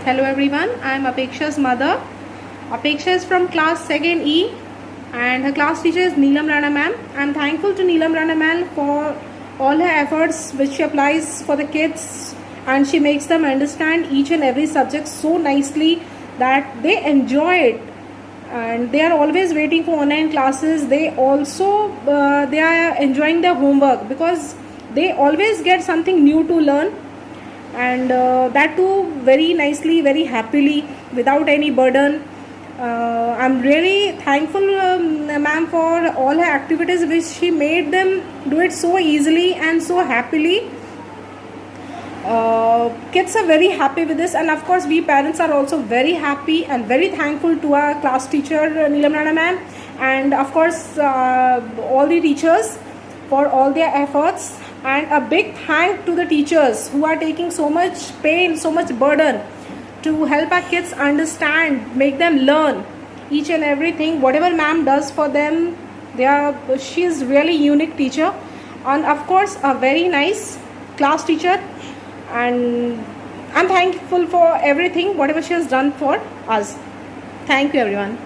Hello everyone, I am Apeksha's mother. Apeksha is from class 2nd E and her class teacher is Neelam Rana ma'am. I am thankful to Neelam Rana ma'am for all her efforts which she applies for the kids, and she makes them understand each and every subject so nicely that they enjoy it, and they are always waiting for online classes. They also they are enjoying their homework because they always get something new to learn, and that too very nicely, very happily, without any burden. I'm really thankful, ma'am, for all her activities which she made them do it so easily and so happily. Kids are very happy with this, and of course we parents are also very happy and very thankful to our class teacher Neelam Rana ma'am, and of course all the teachers for all their efforts. And a big thank to the teachers who are taking so much pain, so much burden to help our kids understand, make them learn each and everything. Whatever ma'am does for them, she is really unique teacher, and of course a very nice class teacher. And I'm thankful for everything, whatever she has done for us. Thank you everyone.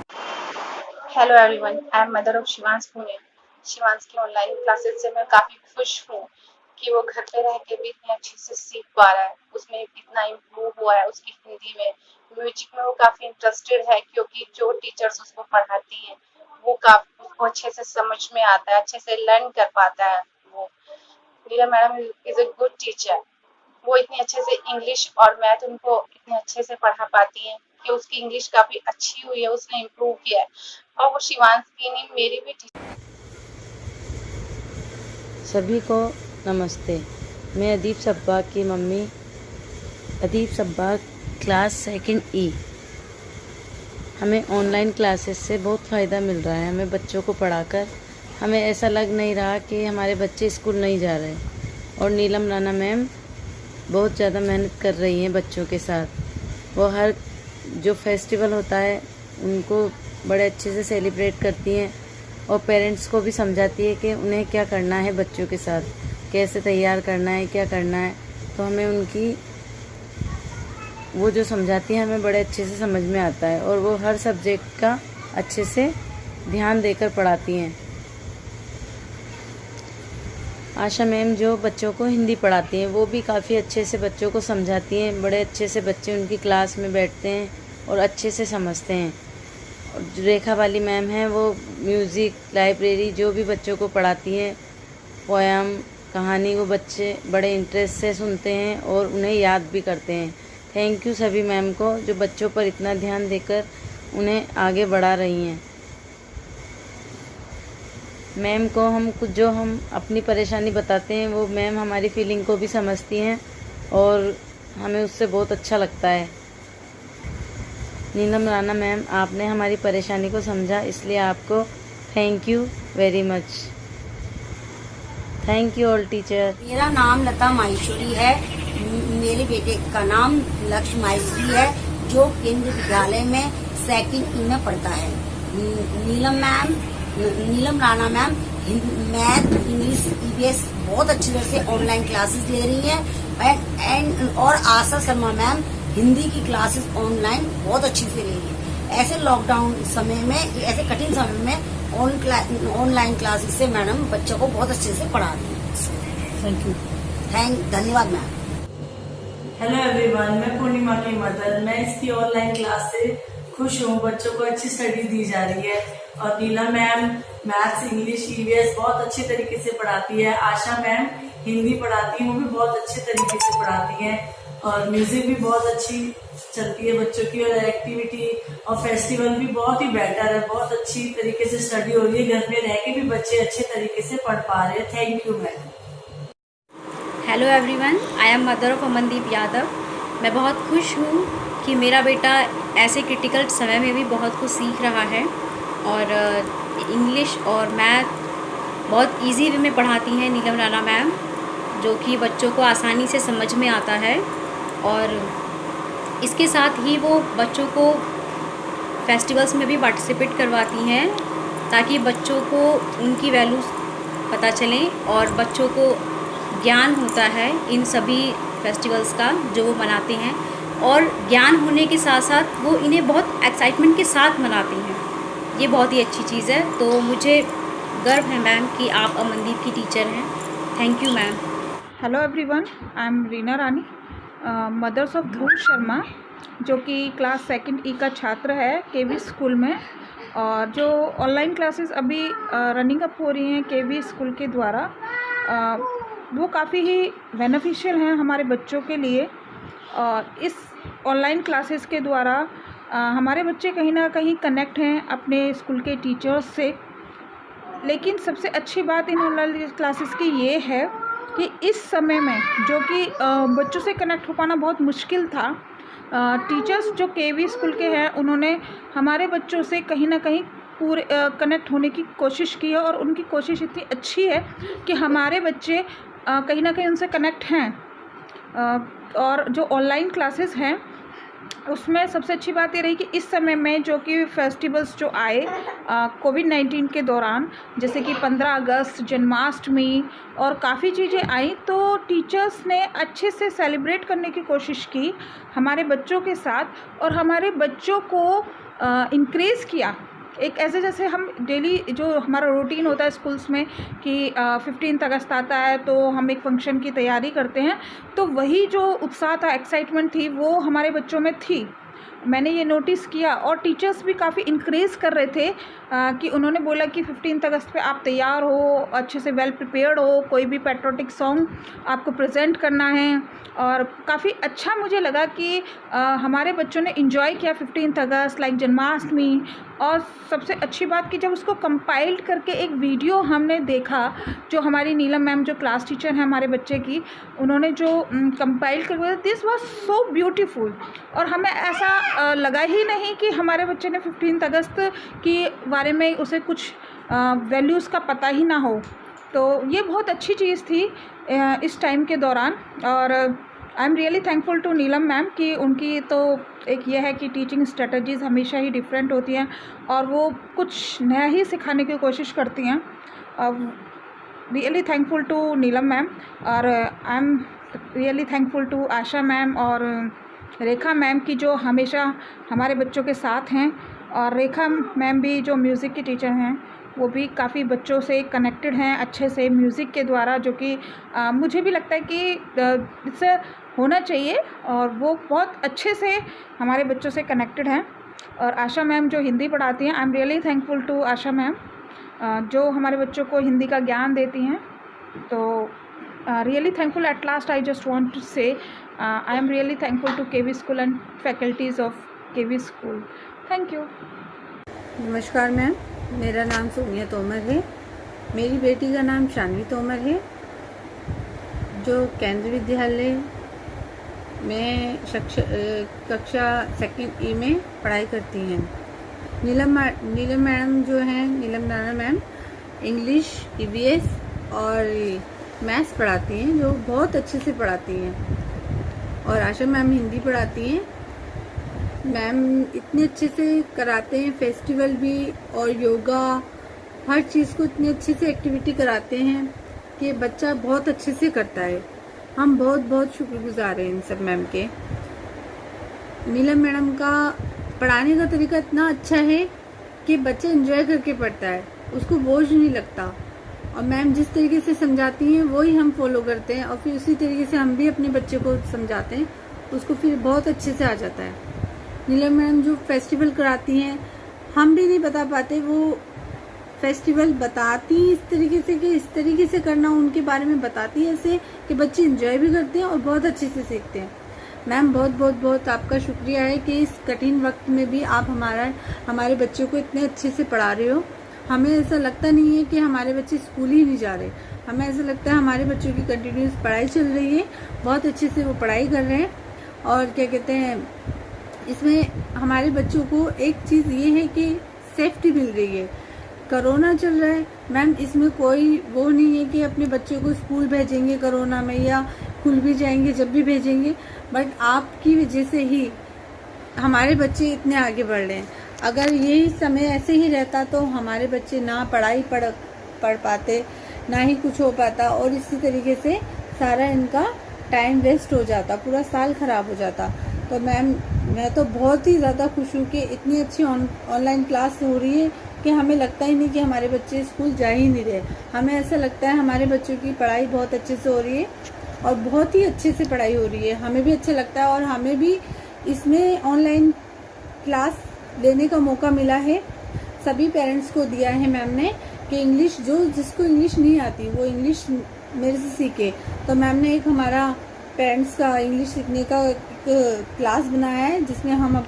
Hello everyone, I M mother of Shivansh Pune. Shivansh की online classes से मैं काफी खुश हूँ कि वो घर पे रह के भी इतनी अच्छे से सीख पा रहा है। उसमें इतना इम्प्रूव हुआ है उसकी हिंदी में। म्यूजिक में वो काफी इंटरेस्टेड है क्योंकि जो टीचर्स उसको पढ़ाती हैं वो काफी उसको अच्छे से समझ में आता है, अच्छे से लर्न कर पाता है। वो Neelam madam is a good teacher. वो इतनी अच्छे से इंग्लिश और मैथ उनको इतने अच्छे से पढ़ा पाती हैं कि उसकी इंग्लिश काफी अच्छी हुई है, उसने इम्प्रूव किया है। और वो शिवांश की नहीं, मेरी भी सभी को नमस्ते। मैं अदीप सब्बा की mummy, Adeep Sabba class 2nd E। हमें ऑनलाइन क्लासेस से बहुत फ़ायदा मिल रहा है। हमें बच्चों को पढ़ाकर हमें ऐसा लग नहीं रहा कि हमारे बच्चे स्कूल नहीं जा रहे। और नीलम राणा मैम बहुत ज़्यादा मेहनत कर रही हैं बच्चों के साथ। वो हर जो फेस्टिवल होता है उनको बड़े अच्छे से सेलिब्रेट करती हैं और पेरेंट्स को भी समझाती है कि उन्हें क्या करना है, बच्चों के साथ कैसे तैयार करना है, क्या करना है। तो हमें उनकी वो जो समझाती हैं हमें बड़े अच्छे से समझ में आता है, और वो हर सब्जेक्ट का अच्छे से ध्यान देकर पढ़ाती हैं। आशा मैम जो बच्चों को हिंदी पढ़ाती हैं वो भी काफ़ी अच्छे से बच्चों को समझाती हैं। बड़े अच्छे से बच्चे उनकी क्लास में बैठते हैं और अच्छे से समझते हैं। और जो रेखा वाली मैम हैं वो म्यूज़िक, लाइब्रेरी जो भी बच्चों को पढ़ाती हैं, पोएम, कहानी, वो बच्चे बड़े इंटरेस्ट से सुनते हैं और उन्हें याद भी करते हैं। थैंक यू सभी मैम को जो बच्चों पर इतना ध्यान देकर उन्हें आगे बढ़ा रही हैं। मैम को हम अपनी परेशानी बताते हैं वो मैम हमारी फीलिंग को भी समझती हैं और हमें उससे बहुत अच्छा लगता है। नीलम राणा मैम, आपने हमारी परेशानी को समझा, इसलिए आपको thank you very much. Thank you all teacher. मेरा नाम लता माहेश्वरी है। मेरे बेटे का नाम लक्ष्य माहेश्वरी है जो केंद्रीय विद्यालय में 2nd E में पढ़ता है। Neelam Rana ma'am math, English, EVS बहुत अच्छी तरह से ऑनलाइन क्लासेस ले रही है। और आशा शर्मा मैम हिंदी की क्लासेस ऑनलाइन बहुत अच्छी से ले रही है। ऐसे लॉकडाउन समय में, ऐसे कठिन समय में ऑनलाइन क्लासेस से मैडम बच्चों को बहुत अच्छे से पढ़ा रही है। Thank you. धन्यवाद मैम। हेलो एवरीवन, मैं पूर्णिमा की मदर। मैं इसकी ऑनलाइन क्लास से खुश हूँ। बच्चों को अच्छी स्टडी दी जा रही है और नीला मैम मैथ्स, इंग्लिश, EVS बहुत अच्छे तरीके से पढ़ाती है। आशा मैम हिंदी पढ़ाती है, वो भी बहुत अच्छे तरीके से पढ़ाती हैं। और म्यूजिक भी बहुत अच्छी चलती है बच्चों की, और एक्टिविटी और फेस्टिवल भी बहुत ही बेटर है। बहुत अच्छी तरीके से स्टडी हो रही है। घर में रह के भी बच्चे अच्छे तरीके से पढ़ पा रहे हैं। Thank you ma'am. Hello everyone, I M mother of Amandeep Yadav. मैं बहुत खुश हूँ कि मेरा बेटा ऐसे क्रिटिकल समय में भी बहुत कुछ सीख रहा है, और इंग्लिश और मैथ बहुत इजी वे में पढ़ाती हैं नीलम राणा मैम, जो कि बच्चों को आसानी से समझ में आता है। और इसके साथ ही वो बच्चों को फेस्टिवल्स में भी पार्टिसिपेट करवाती हैं ताकि बच्चों को उनकी वैल्यूज़ पता चलें और बच्चों को ज्ञान होता है इन सभी फेस्टिवल्स का जो वो मनाते हैं। और ज्ञान होने के साथ साथ वो इन्हें बहुत एक्साइटमेंट के साथ मनाती हैं। ये बहुत ही अच्छी चीज़ है। तो मुझे गर्व है मैम कि आप अमनदीप की टीचर हैं। Thank you ma'am. Hello everyone, I am Reena Rani, mothers of Dhruv Sharma, जो कि क्लास 2nd ई का छात्र है केवी स्कूल में। और जो ऑनलाइन क्लासेस अभी रनिंग अप हो रही हैं केवी स्कूल के द्वारा, वो काफ़ी ही बेनिफिशियल हैं हमारे बच्चों के लिए। और इस ऑनलाइन क्लासेस के द्वारा हमारे बच्चे कहीं ना कहीं कनेक्ट हैं अपने स्कूल के टीचर्स से। लेकिन सबसे अच्छी बात इन ऑनलाइन क्लासेस की ये है कि इस समय में जो कि बच्चों से कनेक्ट हो पाना बहुत मुश्किल था, टीचर्स जो केवी स्कूल के हैं उन्होंने हमारे बच्चों से कहीं ना कहीं पूरे कनेक्ट होने की कोशिश की है। और उनकी कोशिश इतनी अच्छी है कि हमारे बच्चे कहीं ना कहीं उनसे कनेक्ट हैं। और जो ऑनलाइन क्लासेस हैं उसमें सबसे अच्छी बात ये रही कि इस समय में जो कि फेस्टिवल्स जो आए कोविड-19 के दौरान, जैसे कि 15 अगस्त, जन्माष्टमी और काफ़ी चीज़ें आई, तो टीचर्स ने अच्छे से सेलिब्रेट करने की कोशिश की हमारे बच्चों के साथ और हमारे बच्चों को इंक्रेज़ किया। एक ऐसे जैसे हम डेली जो हमारा रूटीन होता है स्कूल्स में कि 15 अगस्त आता है तो हम एक फंक्शन की तैयारी करते हैं, तो वही जो उत्साह था, एक्साइटमेंट थी, वो हमारे बच्चों में थी। मैंने ये नोटिस किया और टीचर्स भी काफ़ी इंक्रेज कर रहे थे कि उन्होंने बोला कि 15 अगस्त पे आप तैयार हो, अच्छे से वेल प्रिपेयर्ड हो, कोई भी पैट्रियोटिक सॉन्ग आपको प्रेजेंट करना है। और काफ़ी अच्छा मुझे लगा कि हमारे बच्चों ने इन्जॉय किया 15 अगस्त, लाइक जन्माष्टमी। और सबसे अच्छी बात कि जब उसको कंपाइल्ड करके एक वीडियो हमने देखा, जो हमारी नीलम मैम जो क्लास टीचर हैं हमारे बच्चे की, उन्होंने जो कंपाइल करके, दिस वाज सो ब्यूटीफुल। और हमें ऐसा लगा ही नहीं कि हमारे बच्चे ने 15 अगस्त के बारे में उसे कुछ वैल्यूज़ का पता ही ना हो। तो ये बहुत अच्छी चीज़ थी इस टाइम के दौरान। और I am really thankful to Neelam ma'am कि उनकी तो एक ये है कि टीचिंग स्ट्रेटजीज़ हमेशा ही डिफरेंट होती हैं और वो कुछ नया ही सिखाने की कोशिश करती हैं। Really thankful to Neelam ma'am. और I am really thankful to Asha ma'am और रेखा मैम की, जो हमेशा हमारे बच्चों के साथ हैं। और रेखा मैम भी जो म्यूज़िक की टीचर हैं, वो भी काफ़ी बच्चों से कनेक्टेड हैं अच्छे से म्यूज़िक के द्वारा, जो कि मुझे भी लगता है कि इससे होना चाहिए। और वो बहुत अच्छे से हमारे बच्चों से कनेक्टेड हैं। और आशा मैम जो हिंदी पढ़ाती हैं, I am really thankful to Asha ma'am, जो हमारे बच्चों को हिंदी का ज्ञान देती हैं। तो really thankful. At last I just want to say I am really thankful to KV school and faculties of KV school. Thank you. नमस्कार मैम, मेरा नाम सोनिया तोमर है। मेरी बेटी का नाम शानवी तोमर है, जो केंद्रीय विद्यालय में कक्षा 2nd ई में पढ़ाई करती हैं। नीलम मैडम जो हैं, नीलम राणा मैम, इंग्लिश, EVS और मैथ्स पढ़ाती हैं, जो बहुत अच्छे से पढ़ाती हैं। और आशा मैम हिंदी पढ़ाती हैं। मैम इतने अच्छे से कराते हैं, फेस्टिवल भी और योगा, हर चीज़ को इतनी अच्छे से एक्टिविटी कराते हैं कि बच्चा बहुत अच्छे से करता है। हम बहुत बहुत शुक्रगुजार हैं इन सब मैम के। नीलम मैडम का पढ़ाने का तरीका इतना अच्छा है कि बच्चा एंजॉय करके पढ़ता है, उसको बोझ नहीं लगता। और मैम जिस तरीके से समझाती हैं वही हम फॉलो करते हैं और फिर उसी तरीके से हम भी अपने बच्चे को समझाते हैं, उसको फिर बहुत अच्छे से आ जाता है। नीलम मैडम जो फेस्टिवल कराती हैं, हम भी नहीं बता पाते, वो फेस्टिवल बताती इस तरीके से कि इस तरीके से करना, उनके बारे में बताती है ऐसे कि बच्चे एंजॉय भी करते हैं और बहुत अच्छे से सीखते हैं। मैम बहुत बहुत बहुत आपका शुक्रिया है कि इस कठिन वक्त में भी आप हमारे बच्चों को इतने अच्छे से पढ़ा रहे हो। हमें ऐसा लगता नहीं है कि हमारे बच्चे स्कूल ही नहीं जा रहे, हमें ऐसा लगता है हमारे बच्चों की कंटिन्यूस पढ़ाई चल रही है, बहुत अच्छे से वो पढ़ाई कर रहे हैं। और क्या कहते हैं, इसमें हमारे बच्चों को एक चीज़ ये है कि सेफ्टी मिल रही है। कोरोना चल रहा है मैम, इसमें कोई वो नहीं है कि अपने बच्चों को स्कूल भेजेंगे कोरोना में या खुल भी जाएंगे जब भी भेजेंगे, बट आपकी वजह से ही हमारे बच्चे इतने आगे बढ़ रहे हैं। अगर यही समय ऐसे ही रहता तो हमारे बच्चे ना पढ़ाई पढ़ पाते, ना ही कुछ हो पाता, और इसी तरीके से सारा इनका टाइम वेस्ट हो जाता, पूरा साल खराब हो जाता। तो मैम मैं तो बहुत ही ज़्यादा खुश हूँ कि इतनी अच्छी ऑनलाइन क्लास हो रही है कि हमें लगता ही नहीं कि हमारे बच्चे स्कूल जा ही नहीं रहे। हमें ऐसा लगता है हमारे बच्चों की पढ़ाई बहुत अच्छे से हो रही है और बहुत ही अच्छे से पढ़ाई हो रही है। हमें भी अच्छा लगता है और हमें भी इसमें ऑनलाइन क्लास लेने का मौका मिला है। सभी पेरेंट्स को दिया है मैम ने कि इंग्लिश जिसको इंग्लिश नहीं आती वो इंग्लिश मेरे से सीखे। तो मैम ने एक हमारा पेरेंट्स का इंग्लिश सीखने का एक क्लास बनाया है जिसमें हम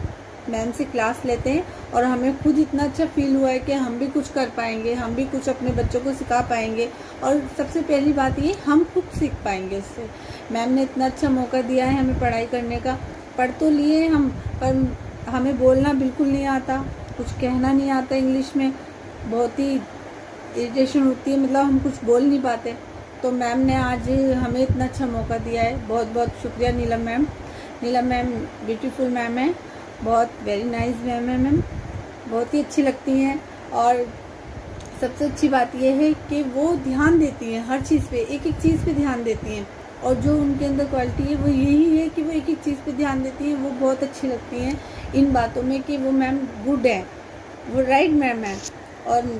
मैम से क्लास लेते हैं और हमें खुद इतना अच्छा फील हुआ है कि हम भी कुछ कर पाएंगे, हम भी कुछ अपने बच्चों को सिखा पाएंगे और सबसे पहली बात ये हम खुद सीख पाएंगे इससे। मैम ने इतना अच्छा मौका दिया है हमें पढ़ाई करने का। पढ़ तो लिए हम, पर हमें बोलना बिल्कुल नहीं आता, कुछ कहना नहीं आता इंग्लिश में, बहुत ही इरिटेशन होती है, मतलब हम कुछ बोल नहीं पाते। तो मैम ने आज हमें इतना अच्छा मौका दिया है, बहुत बहुत शुक्रिया नीलम मैम। नीलम मैम ब्यूटीफुल मैम है, बहुत वेरी नाइस मैम है मैम, बहुत ही अच्छी लगती हैं। और सबसे अच्छी बात यह है कि वो ध्यान देती हैं हर चीज़ पे, एक एक चीज़ पे ध्यान देती हैं और जो उनके अंदर क्वालिटी है वो यही है कि वो एक एक चीज़ पे ध्यान देती हैं। वो बहुत अच्छी लगती हैं इन बातों में कि वो मैम गुड है, वो राइट मैम है। और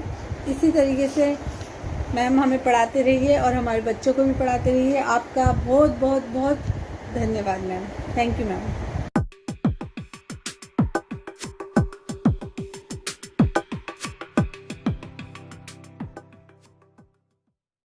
इसी तरीके से मैम हमें पढ़ाते रहिए और हमारे बच्चों को भी पढ़ाते रहिए। आपका बहुत बहुत बहुत धन्यवाद मैम। Thank you ma'am.